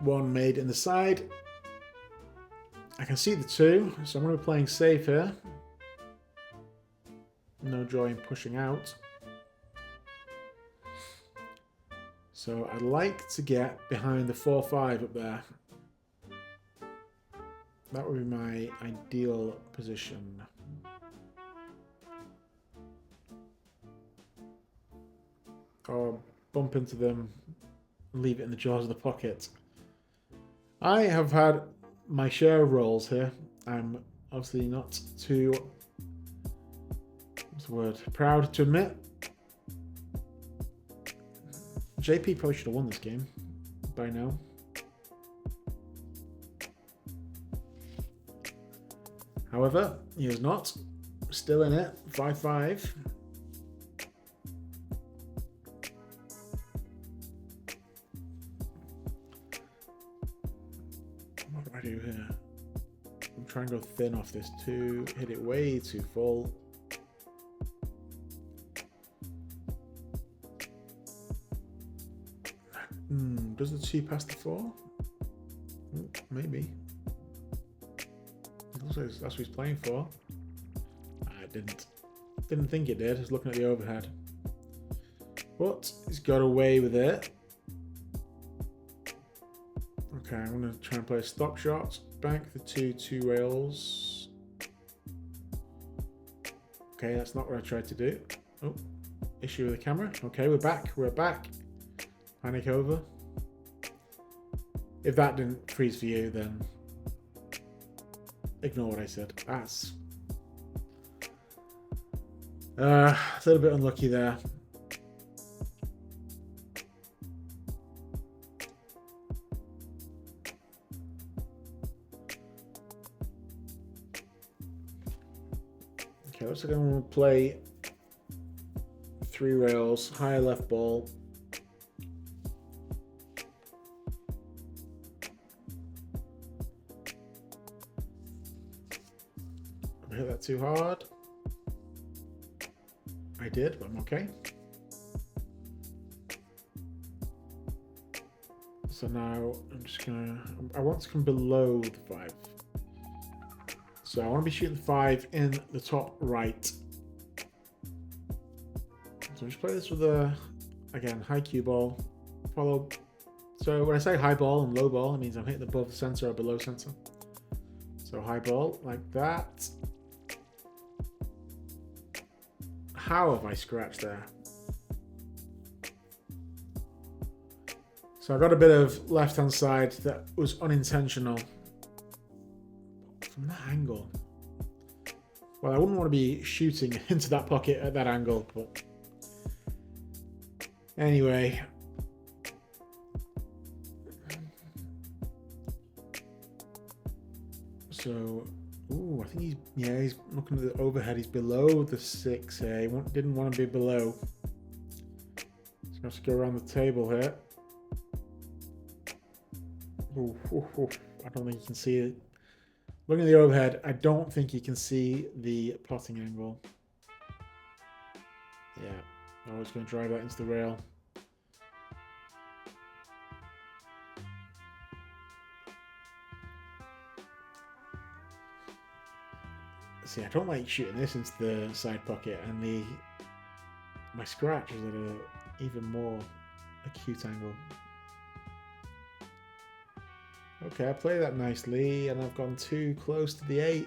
One made in the side. I can see the 2, so I'm going to be playing safe here. No joy in pushing out. So I'd like to get behind the 4-5 up there. That would be my ideal position. Or bump into them and leave it in the jaws of the pocket. I have had my share of rolls here. I'm obviously not too, what's the word, proud to admit. JP probably should have won this game by now. However, he is not. Still in it, 5-5. What do I do here? I'm trying to go thin off this 2. Hit it way too full. Does the 2 pass the 4? Maybe. Looks like that's what he's playing for. I didn't think it did. I was looking at the overhead. But he's got away with it. Okay, I'm going to try and play a stop shot. Bank the two rails. Okay, that's not what I tried to do. Oh, issue with the camera. Okay, we're back. We're back. Panic over. If that didn't freeze for you, then ignore what I said. That's a little bit unlucky there. Okay, looks like I'm going to play 3 rails, higher left ball. I hit that too hard. I did, but I'm okay. So now I'm just gonna, I want to come below the 5. So I want to be shooting 5 in the top right. So I'm just play this with a, again, high cue ball. Follow. So when I say high ball and low ball, it means I'm hitting above the center or below center. So high ball like that. How have I scratched there? So I got a bit of left-hand side that was unintentional. From that angle. Well, I wouldn't want to be shooting into that pocket at that angle, but anyway. So, ooh, I think he's looking at the overhead. He's below the 6 here. He didn't want to be below. So I have to go around the table here. Ooh, I don't think you can see it. Looking at the overhead, I don't think you can see the plotting angle. Yeah, I was going to drive that into the rail. See, I don't like shooting this into the side pocket, and my scratch is at an even more acute angle. Okay, I play that nicely, and I've gone too close to the 8.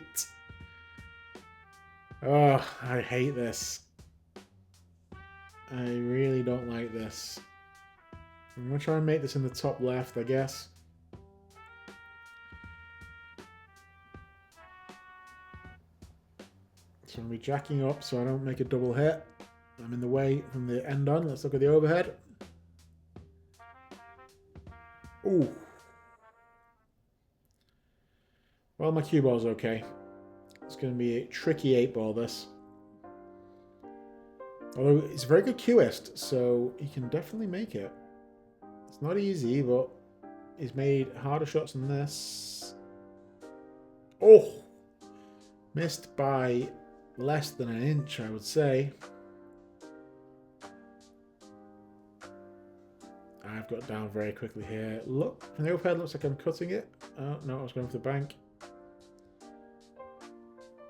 Oh, I hate this. I really don't like this. I'm going to try and make this in the top left, I guess. So I'm going to be jacking up so I don't make a double hit. I'm in the way from the end on. Let's look at the overhead. Ooh. Well, my cue ball's okay. It's going to be a tricky 8-ball, this. Although he's a very good cueist, so he can definitely make it. It's not easy, but he's made harder shots than this. Oh! Missed by less than an inch, I would say. I've got down very quickly here. Look, from the overhead, looks like I'm cutting it. Oh, no, I was going for the bank.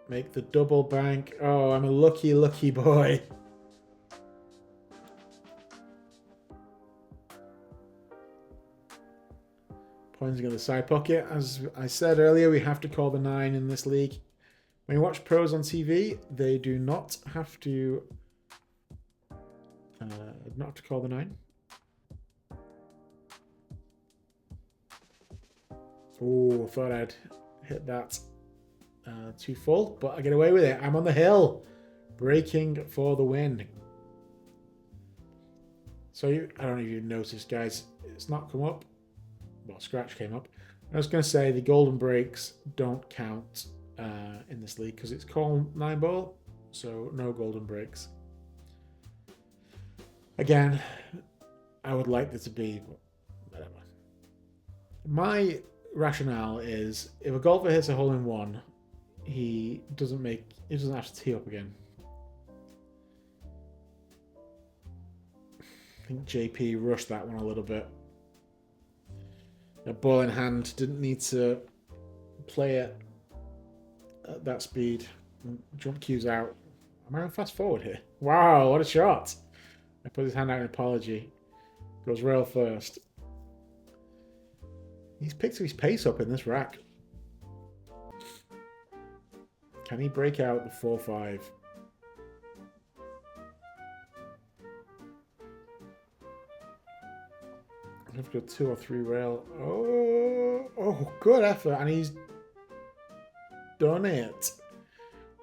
Make the double bank. Oh, I'm a lucky, lucky boy. Pointing at the side pocket. As I said earlier, we have to call the 9 in this league. When you watch pros on TV, they do not have to call the 9. Oh, I thought I'd hit that too full, but I get away with it. I'm on the hill, breaking for the win. So I don't know if you noticed, guys, it's not come up. Well, scratch came up. I was going to say the golden breaks don't count in this league because it's called 9-ball, so no golden breaks. Again, I would like there to be, but whatever. My rationale is if a golfer hits a hole-in-one, he doesn't have to tee up again. I think JP rushed that one a little bit. A ball in hand, didn't need to play it at that speed. Jump cues out. Am I on fast forward here? Wow, what a shot. I put his hand out in apology. Goes rail first. He's picked his pace up in this rack. Can he break out the 4-5? I've got 2 or 3 rail. Oh, good effort. And he's done it.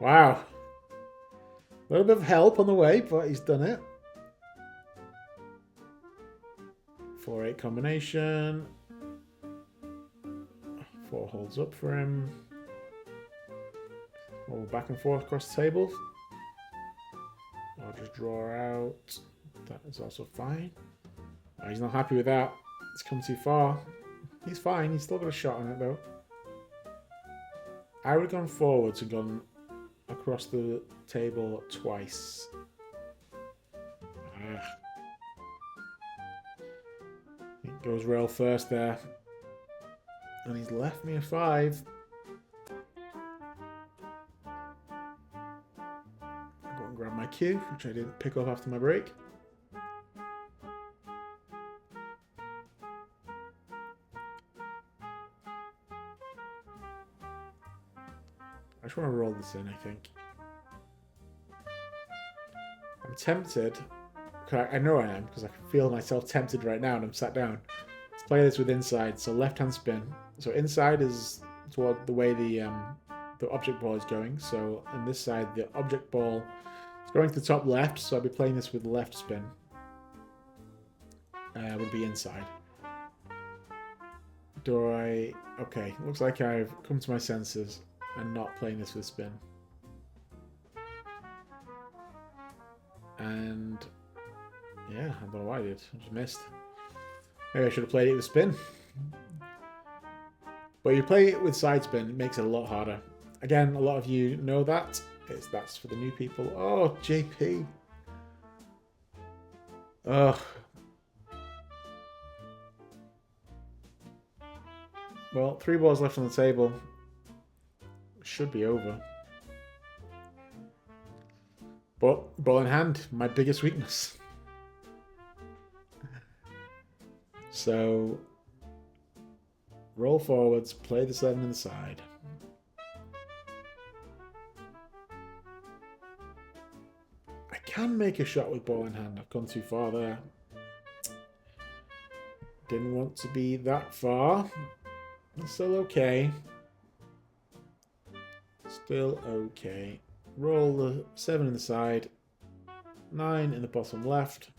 Wow. A little bit of help on the way, but he's done it. 4-8 combination. 4 holds up for him. Oh, back and forth across the table. I'll just draw out. That is also fine. Oh, he's not happy with that. It's come too far. He's fine. He's still got a shot on it, though. I would have gone forwards and gone across the table twice. It goes rail first there. And he's left me a 5. I'll go and grab my cue, which I didn't pick up after my break. I just want to roll this in, I think. I'm tempted. I know I am, because I can feel myself tempted right now and I'm sat down. Let's play this with inside. So left-hand spin. So inside is toward the way the object ball is going. So on this side, the object ball is going to the top left. So I'll be playing this with left spin. Would be inside. Do I... Okay, looks like I've come to my senses and not playing this with spin. And yeah, I don't know why I did. I just missed. Maybe I should have played it with spin. But you play it with side spin, it makes it a lot harder. Again, a lot of you know that. That's for the new people. Oh, JP. Ugh. Well, 3 balls left on the table. Should be over. But ball in hand, my biggest weakness. So roll forwards, play the 7 inside. I can make a shot with ball in hand. I've gone too far there. Didn't want to be that far. Still okay. Still okay. Roll the 7 inside. 9 in the bottom left.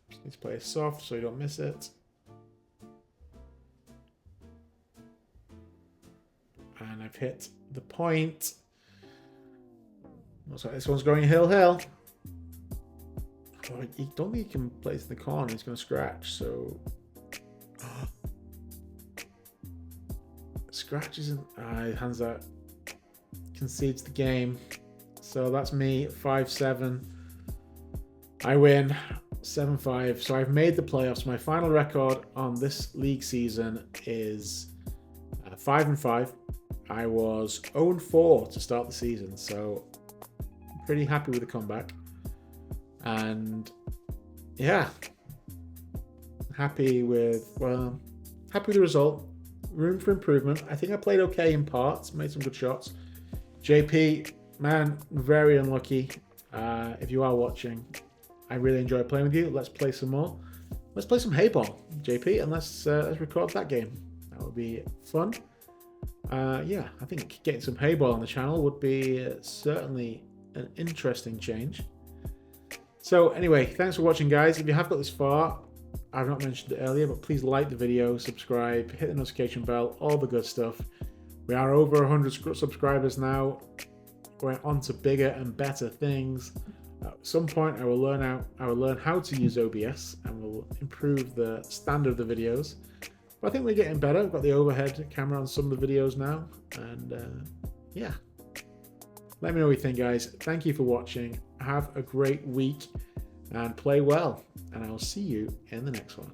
Just need to play it soft so you don't miss it. And I've hit the point. Looks like this one's going hill. Oh, you don't think you can place in the corner, he's going to scratch, so... Scratch isn't... hands out. Concedes the game. So that's me, 5-7. I win, 7-5. So I've made the playoffs. My final record on this league season is 5-5. I was 0-4 to start the season, so I'm pretty happy with the comeback. And yeah, happy with the result. Room for improvement. I think I played okay in parts, made some good shots. JP, man, very unlucky. If you are watching, I really enjoy playing with you. Let's play some more. Let's play some Heyball, JP, and let's record that game. That would be fun. Yeah, I think getting some Heyball on the channel would be certainly an interesting change. So anyway, thanks for watching, guys. If you have got this far, I've not mentioned it earlier, but please like the video, subscribe, hit the notification bell, all the good stuff. We are over 100 subscribers now, going on to bigger and better things. At some point, I will learn how to use OBS and will improve the standard of the videos. But I think we're getting better. We've got the overhead camera on some of the videos now, and yeah. Let me know what you think, guys. Thank you for watching. Have a great week and play well, and I will see you in the next one.